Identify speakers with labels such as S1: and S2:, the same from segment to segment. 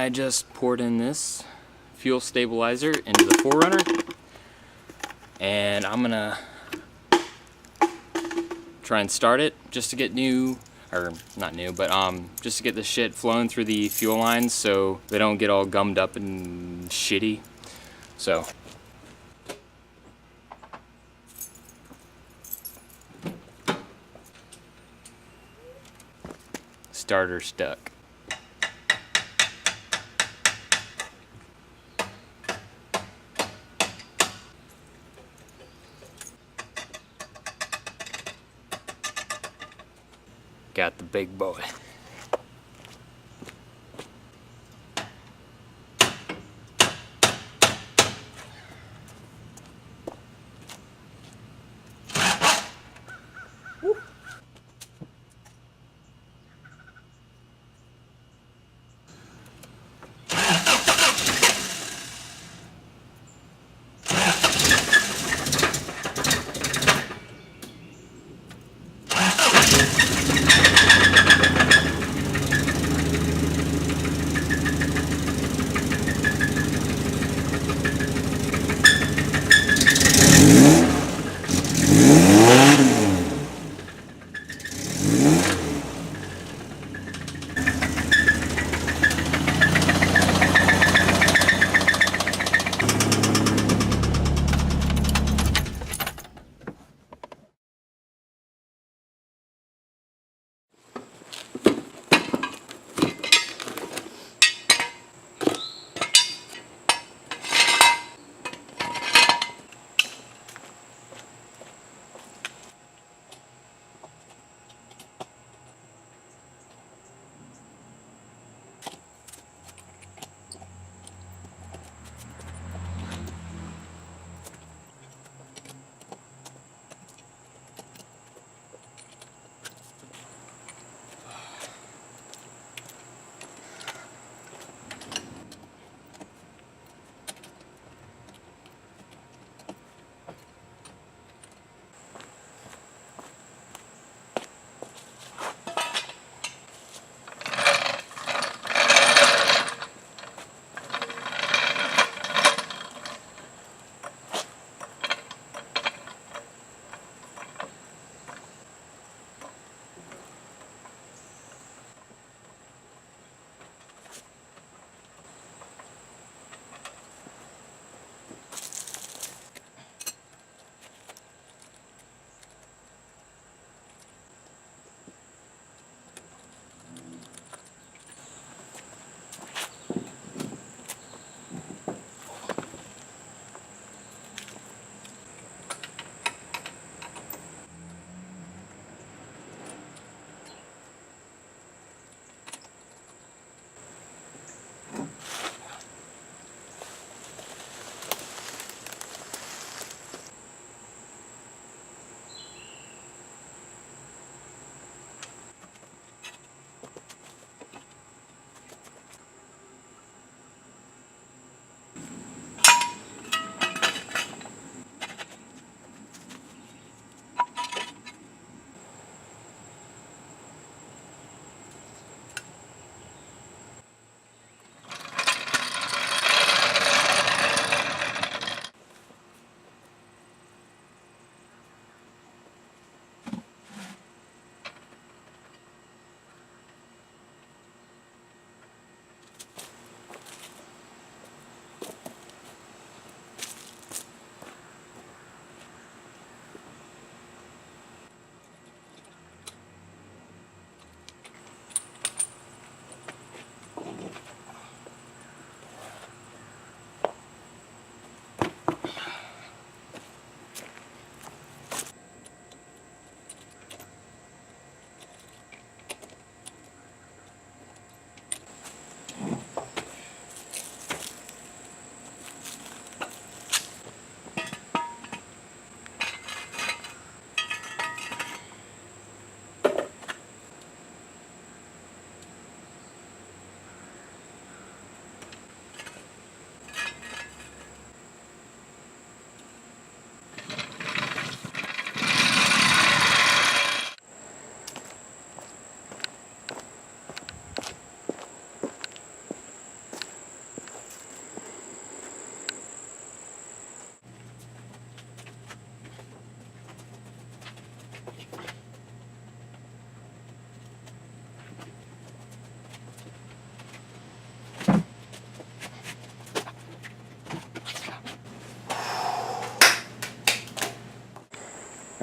S1: I just poured in this fuel stabilizer into the 4runner, and I'm gonna try and start it just to get not new, but just to get the shit flowing through the fuel lines so they don't get all gummed up and shitty. So starter stuck. Got the big boy.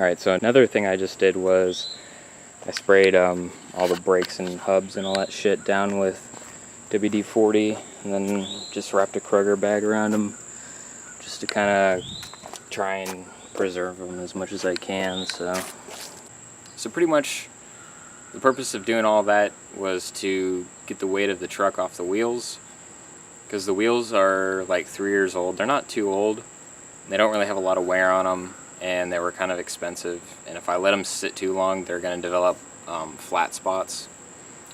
S1: Alright, so another thing I just did was I sprayed all the brakes and hubs and all that shit down with WD-40, and then just wrapped a Kroger bag around them just to kind of try and preserve them as much as I can. So pretty much the purpose of doing all that was to get the weight of the truck off the wheels, because the wheels are like 3 years old. They're not too old. They don't really have a lot of wear on them, and they were kind of expensive, and if I let them sit too long, they're going to develop flat spots,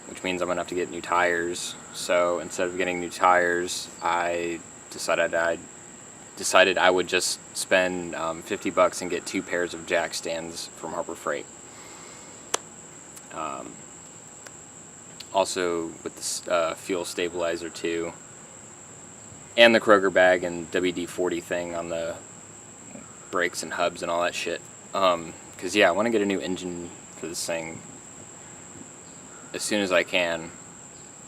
S1: which means I'm going to have to get new tires. So instead of getting new tires, I decided I would just spend $50 and get 2 pairs of jack stands from Harbor Freight. Also with the fuel stabilizer too, and the Kroger bag and WD-40 thing on the brakes and hubs and all that shit. Because yeah, I want to get a new engine for this thing as soon as I can,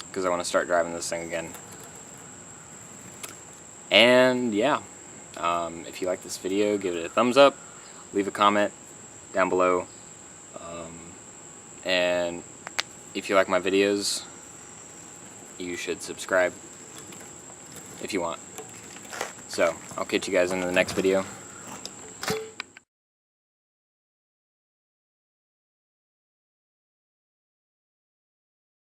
S1: because I want to start driving this thing again. And yeah, if you like this video, give it a thumbs up, leave a comment down below, and if you like my videos, you should subscribe if you want. So I'll catch you guys in the next video.